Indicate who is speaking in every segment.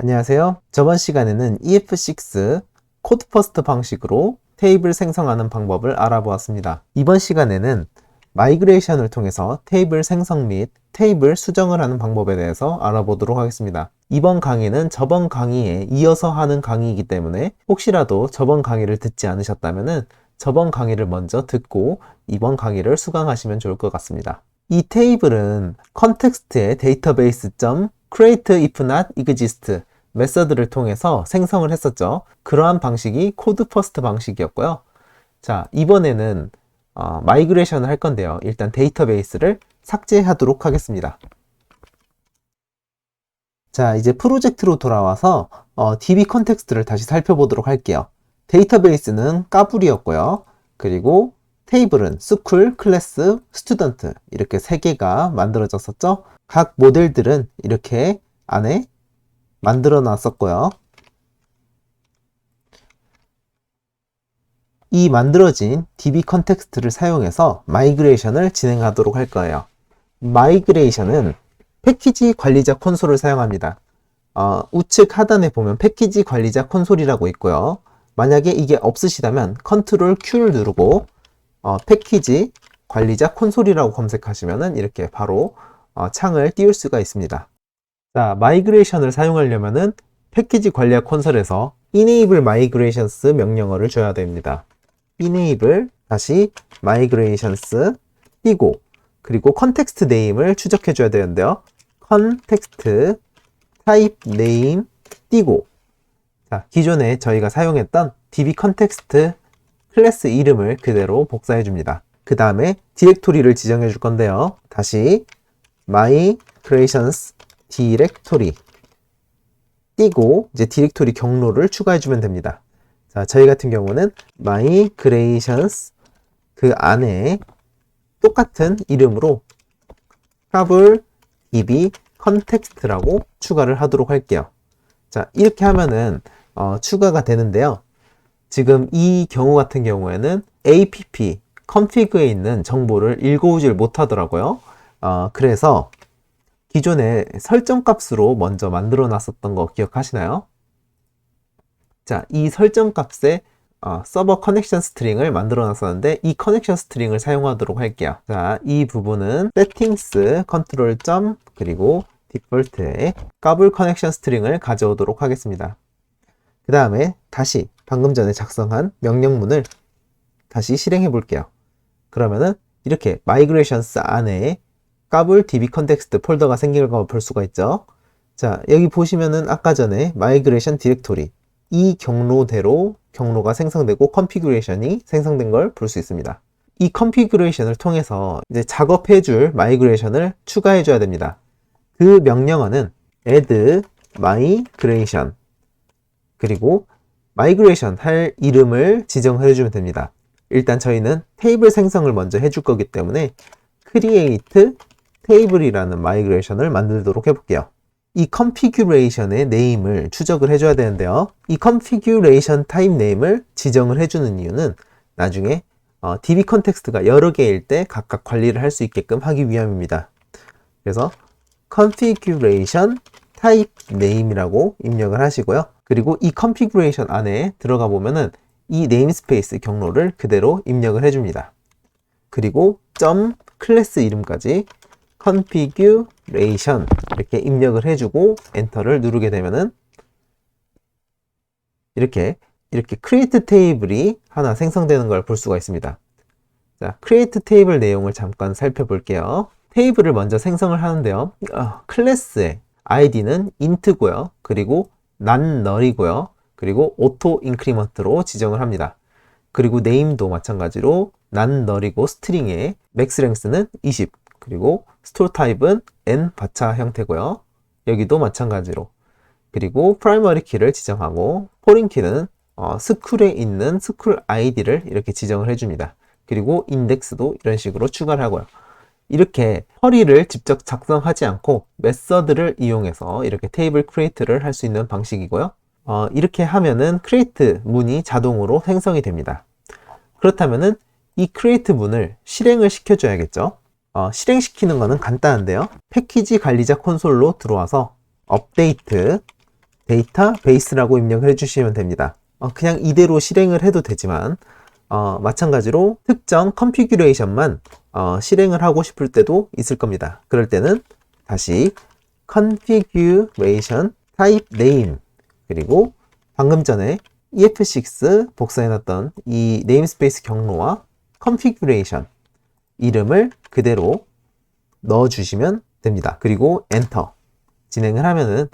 Speaker 1: 안녕하세요. 저번 시간에는 EF6 코드 퍼스트 방식으로 테이블 생성하는 방법을 알아보았습니다. 이번 시간에는 마이그레이션을 통해서 테이블 생성 및 테이블 수정을 하는 방법에 대해서 알아보도록 하겠습니다. 이번 강의는 저번 강의에 이어서 하는 강의이기 때문에 혹시라도 저번 강의를 듣지 않으셨다면 저번 강의를 먼저 듣고 이번 강의를 수강하시면 좋을 것 같습니다. 이 테이블은 컨텍스트의 database.create if not exist 메서드를 통해서 생성을 했었죠. 그러한 방식이 코드 퍼스트 방식이었고요. 자, 이번에는 마이그레이션을 할 건데요. 일단 데이터베이스를 삭제하도록 하겠습니다. 자, 이제 프로젝트로 돌아와서 DB 컨텍스트를 다시 살펴보도록 할게요. 데이터베이스는 까불이었고요. 그리고 테이블은 스쿨, 클래스, 스튜던트 이렇게 3개가 만들어졌었죠. 각 모델들은 이렇게 안에 만들어 놨었고요. 이 만들어진 DB 컨텍스트를 사용해서 마이그레이션을 진행하도록 할 거예요. 마이그레이션은 패키지 관리자 콘솔을 사용합니다. 우측 하단에 보면 패키지 관리자 콘솔이라고 있고요. 만약에 이게 없으시다면 컨트롤 Q를 누르고 패키지 관리자 콘솔이라고 검색하시면 이렇게 바로 창을 띄울 수가 있습니다. 자, 마이그레이션을 사용하려면은 패키지 관리자 콘솔에서 enable migrations 명령어를 줘야 됩니다. enable 다시 migrations 띄고 그리고 컨텍스트 네임을 추적해 줘야 되는데요. 컨텍스트 타입 네임 띄고 자, 기존에 저희가 사용했던 db 컨텍스트 클래스 이름을 그대로 복사해 줍니다. 그 다음에 디렉토리를 지정해 줄 건데요. 다시 migrations 디렉토리 띄고 이제 디렉토리 경로를 추가해 주면 됩니다. 자, 저희 같은 경우는 migrations 그 안에 똑같은 이름으로 까불 db context라고 추가를 하도록 할게요. 자, 이렇게 하면은 추가가 되는데요. 지금 이 경우 같은 경우에는 app config에 있는 정보를 읽어오질 못하더라고요. 그래서 기존에 설정 값으로 먼저 만들어 놨었던 거 기억하시나요? 자, 이 설정 값에 서버 커넥션 스트링을 만들어 놨었는데 이 커넥션 스트링을 사용하도록 할게요. 자, 이 부분은 settings 컨트롤 점 그리고 디폴트에 까불 커넥션 스트링을 가져오도록 하겠습니다. 그 다음에 다시 방금 전에 작성한 명령문을 다시 실행해 볼게요. 그러면은 이렇게 migrations 안에 까불 db 컨텍스트 폴더가 생긴 걸 볼 수가 있죠. 자, 여기 보시면은 아까 전에 migration 디렉토리 이 경로대로 경로가 생성되고 컨피규레이션이 생성된 걸 볼 수 있습니다. 이 컨피규레이션을 통해서 이제 작업해 줄 마이그레이션을 추가해 줘야 됩니다. 그 명령어는 add migration 그리고 마이그레이션 할 이름을 지정해 주면 됩니다. 일단 저희는 테이블 생성을 먼저 해줄 거기 때문에 create table이라는 마이그레이션을 만들도록 해볼게요. 이 configuration의 네임을 추적을 해줘야 되는데요. 이 configuration type 네임을 지정을 해주는 이유는 나중에 db 컨텍스트가 여러 개일 때 각각 관리를 할 수 있게끔 하기 위함입니다. 그래서 configuration type name이라고 입력을 하시고요. 그리고 이 configuration 안에 들어가 보면은 이 네임스페이스 경로를 그대로 입력을 해줍니다. 그리고 클래스 이름까지 configuration 이렇게 입력을 해주고 엔터를 누르게 되면은 이렇게 create table이 하나 생성되는 걸 볼 수가 있습니다. 자, create table 내용을 잠깐 살펴볼게요. 테이블을 먼저 생성을 하는데요. 클래스의 id는 int고요. 그리고 non null이고요. 그리고 auto increment로 지정을 합니다. 그리고 name도 마찬가지로 non null이고 스트링의 max length는 20 그리고 store type은 n 바차 형태고요. 여기도 마찬가지로 그리고 primary key를 지정하고 foreign key는 스쿨에 있는 스쿨 id를 이렇게 지정을 해줍니다. 그리고 index도 이런 식으로 추가를 하고요. 이렇게 쿼리를 직접 작성하지 않고 메서드를 이용해서 이렇게 테이블 크리에이트를 할 수 있는 방식이고요. 이렇게 하면은 create 문이 자동으로 생성이 됩니다. 그렇다면은 이 create 문을 실행을 시켜줘야겠죠. 실행시키는 거는 간단한데요. 패키지 관리자 콘솔로 들어와서 업데이트 데이터베이스라고 입력을 해주시면 됩니다. 그냥 이대로 실행을 해도 되지만 마찬가지로 특정 컨피규레이션만 실행을 하고 싶을 때도 있을 겁니다. 그럴 때는 다시 configuration type name 그리고 방금 전에 EF6 복사해놨던 이 네임스페이스 경로와 configuration 이름을 그대로 넣어주시면 됩니다. 그리고 엔터 진행을 하면은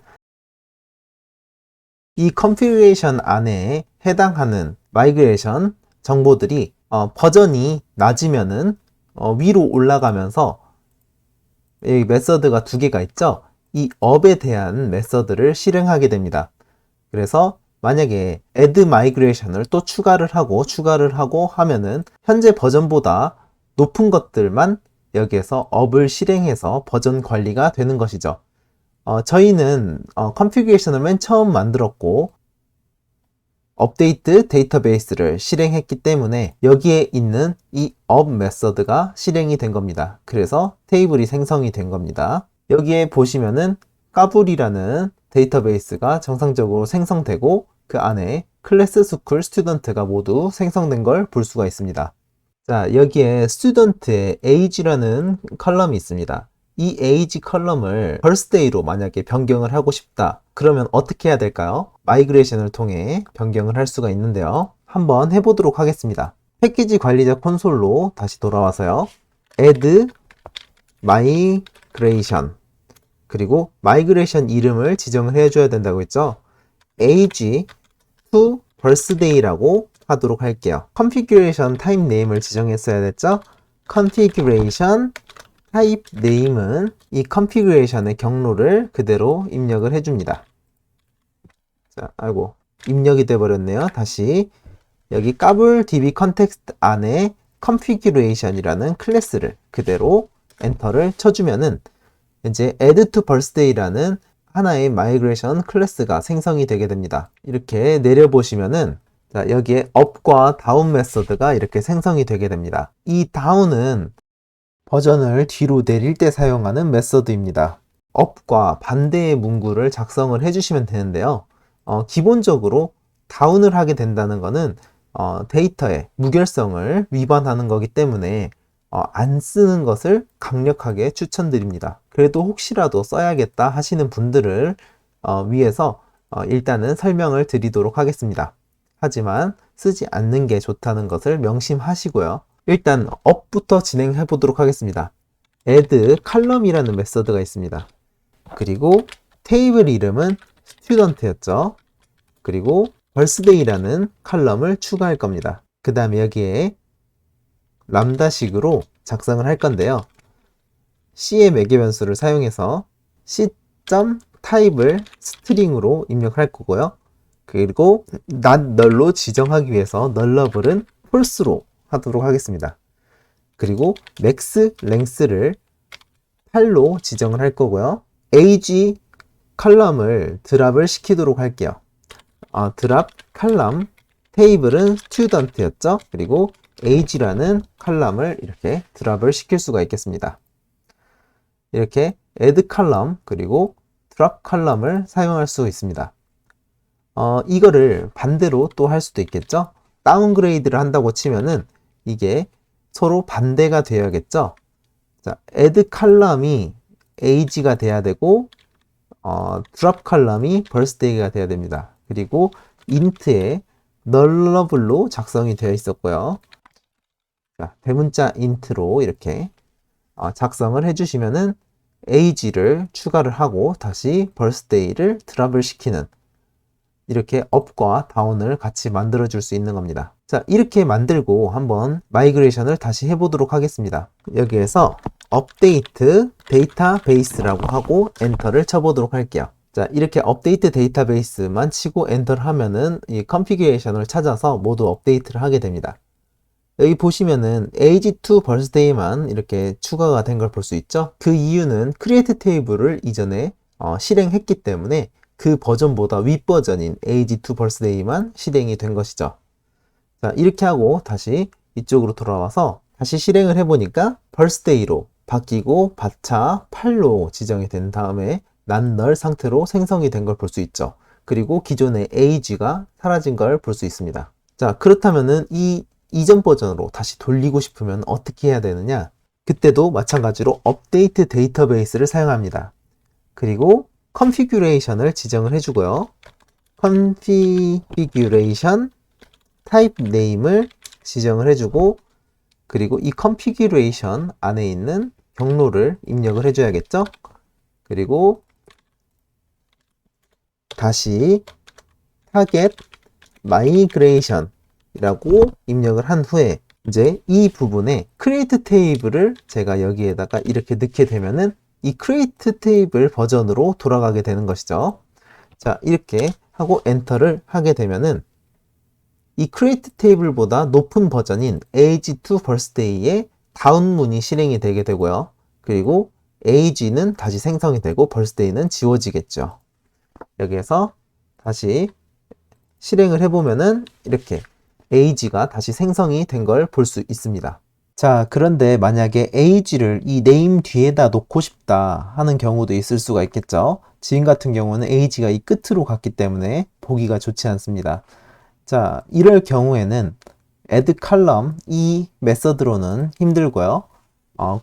Speaker 1: 이 configuration 안에 해당하는 마이그레이션 정보들이 버전이 낮으면은 위로 올라가면서 이 메서드가 두 개가 있죠. 이 업에 대한 메서드를 실행하게 됩니다. 그래서 만약에 add migration을 또 추가를 하고 하면은 현재 버전보다 높은 것들만 여기에서 업을 실행해서 버전 관리가 되는 것이죠. 저희는 configuration을 맨 처음 만들었고 업데이트 데이터베이스를 실행했기 때문에 여기에 있는 이 up 메서드가 실행이 된 겁니다. 그래서 테이블이 생성이 된 겁니다. 여기에 보시면은 까불이라는 데이터베이스가 정상적으로 생성되고 그 안에 클래스, 스쿨, 스튜던트가 모두 생성된 걸 볼 수가 있습니다. 자, 여기에 스튜던트의 age라는 컬럼이 있습니다. 이 age 컬럼을 birthday로 만약에 변경을 하고 싶다. 그러면 어떻게 해야 될까요? 마이그레이션을 통해 변경을 할 수가 있는데요. 한번 해보도록 하겠습니다. 패키지 관리자 콘솔로 다시 돌아와서요. add migration 그리고 migration 이름을 지정을 해줘야 된다고 했죠. age to birthday라고 하도록 할게요. configuration type name을 지정했어야 됐죠. configuration type name은 이 configuration의 경로를 그대로 입력을 해줍니다. 자, 아이고 입력이 돼 버렸네요. 다시 여기 까불 db 컨텍스트 안에 configuration이라는 클래스를 그대로 엔터를 쳐주면은 이제 add to birthday라는 하나의 마이그레이션 클래스가 생성이 되게 됩니다. 이렇게 내려보시면은 자, 여기에 up과 down 메서드가 이렇게 생성이 되게 됩니다. 이 down은 버전을 뒤로 내릴 때 사용하는 메서드입니다. up과 반대의 문구를 작성을 해주시면 되는데요. 기본적으로 다운을 하게 된다는 것은 데이터의 무결성을 위반하는 거기 때문에 안 쓰는 것을 강력하게 추천드립니다. 그래도 혹시라도 써야겠다 하시는 분들을 위해서 일단은 설명을 드리도록 하겠습니다. 하지만 쓰지 않는 게 좋다는 것을 명심하시고요. 일단 업부터 진행해 보도록 하겠습니다. add column이라는 메서드가 있습니다. 그리고 테이블 이름은 student였죠. 그리고 birthday라는 컬럼을 추가할 겁니다. 그 다음에 여기에 람다식으로 작성을 할 건데요. C의 매개 변수를 사용해서 C.type을 스트링으로 입력할 거고요. 그리고 not null로 지정하기 위해서 nullable은 false로 하도록 하겠습니다. 그리고 max length를 8로 지정을 할 거고요. age 컬럼을 드랍을 시키도록 할게요. 드랍 컬럼 테이블은 student였죠. 그리고 age라는 컬럼을 이렇게 드랍을 시킬 수가 있겠습니다. 이렇게 add 컬럼 그리고 drop 컬럼을 사용할 수 있습니다. 이거를 반대로 또 할 수도 있겠죠. 다운그레이드를 한다고 치면은 이게 서로 반대가 되어야겠죠. 자, add 컬럼이 age가 돼야 되고 drop 컬럼이 birthday가 돼야 됩니다. 그리고 int에 nullable로 작성이 되어 있었고요. 자, 대문자 int로 이렇게 작성을 해주시면은 age를 추가를 하고 다시 birthday를 드랍을 시키는 이렇게 up과 down을 같이 만들어 줄 수 있는 겁니다. 자, 이렇게 만들고 한번 마이그레이션을 다시 해보도록 하겠습니다. 여기에서 update database라고 하고 엔터를 쳐보도록 할게요. 자, 이렇게 업데이트 데이터베이스만 치고 엔터를 하면은 이 컨피규레이션을 찾아서 모두 업데이트를 하게 됩니다. 여기 보시면은 age to birthday만 이렇게 추가가 된 걸 볼 수 있죠. 그 이유는 create 테이블을 이전에 실행했기 때문에 그 버전보다 윗버전인 age to birthday만 실행이 된 것이죠. 자, 이렇게 하고 다시 이쪽으로 돌아와서 다시 실행을 해보니까 birthday로 바뀌고 바차 8로 지정이 된 다음에 not null 상태로 생성이 된 걸 볼 수 있죠. 그리고 기존의 age가 사라진 걸 볼 수 있습니다. 자, 그렇다면은 이 이전 버전으로 다시 돌리고 싶으면 어떻게 해야 되느냐? 그때도 마찬가지로 업데이트 데이터베이스를 사용합니다. 그리고 컨피규레이션을 지정을 해주고요. 컨피규레이션 타입 네임을 지정을 해주고, 그리고 이 컨피규레이션 안에 있는 경로를 입력을 해줘야겠죠? 그리고 다시 타겟 마이그레이션 이라고 입력을 한 후에 이제 이 부분에 create 테이블을 제가 여기에다가 이렇게 넣게 되면은 이 create 테이블 버전으로 돌아가게 되는 것이죠. 자, 이렇게 하고 엔터를 하게 되면은 이 create 테이블보다 높은 버전인 age to birthday의 다운 문이 실행이 되게 되고요. 그리고 age는 다시 생성이 되고 birthday는 지워지겠죠. 여기에서 다시 실행을 해보면은 이렇게 age가 다시 생성이 된 걸 볼 수 있습니다. 자, 그런데 만약에 age를 이 name 뒤에다 놓고 싶다 하는 경우도 있을 수가 있겠죠. 지금 같은 경우는 age가 이 끝으로 갔기 때문에 보기가 좋지 않습니다. 자, 이럴 경우에는 add column 이 메서드로는 힘들고요.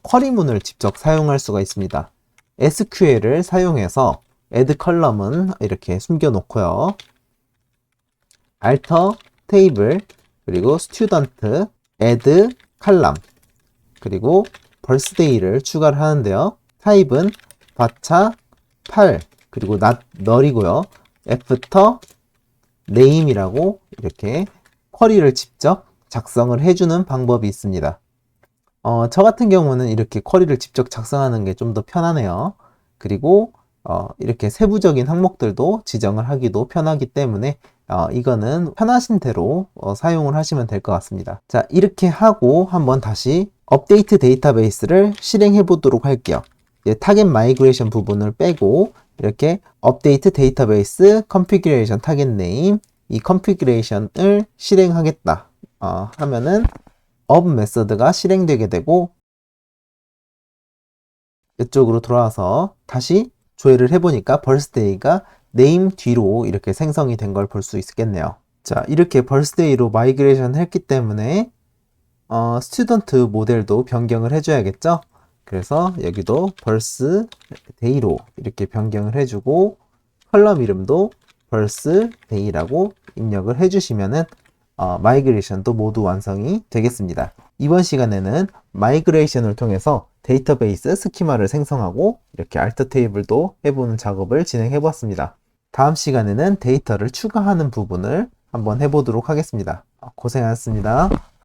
Speaker 1: 쿼리문을 직접 사용할 수가 있습니다. SQL을 사용해서 add column은 이렇게 숨겨 놓고요. alter table 그리고 student add column 그리고 birthday를 추가를 하는데요. 타입은 바차 8 그리고 not null이고요. after name이라고 이렇게 쿼리를 직접 작성을 해주는 방법이 있습니다. 저 같은 경우는 이렇게 쿼리를 직접 작성하는 게 좀 더 편하네요. 그리고 이렇게 세부적인 항목들도 지정을 하기도 편하기 때문에 이거는 편하신 대로 사용을 하시면 될 것 같습니다. 자, 이렇게 하고 한번 다시 업데이트 데이터베이스를 실행해 보도록 할게요. 타겟 마이그레이션 부분을 빼고 이렇게 업데이트 데이터베이스 컨피규레이션 타겟 네임 이 컨피규레이션을 실행하겠다 하면은 업 메서드가 실행되게 되고 이쪽으로 돌아와서 다시 조회를 해보니까 birthday가 name 뒤로 이렇게 생성이 된 걸 볼 수 있겠네요. 자, 이렇게 birthday로 마이그레이션 했기 때문에 스튜던트 모델도 변경을 해줘야겠죠. 그래서 여기도 birthday로 이렇게 변경을 해주고 컬럼 이름도 birthday라고 입력을 해주시면은 마이그레이션도 모두 완성이 되겠습니다. 이번 시간에는 마이그레이션을 통해서 데이터베이스 스키마를 생성하고 이렇게 알터 테이블도 해보는 작업을 진행해 보았습니다. 다음 시간에는 데이터를 추가하는 부분을 한번 해보도록 하겠습니다. 고생하셨습니다.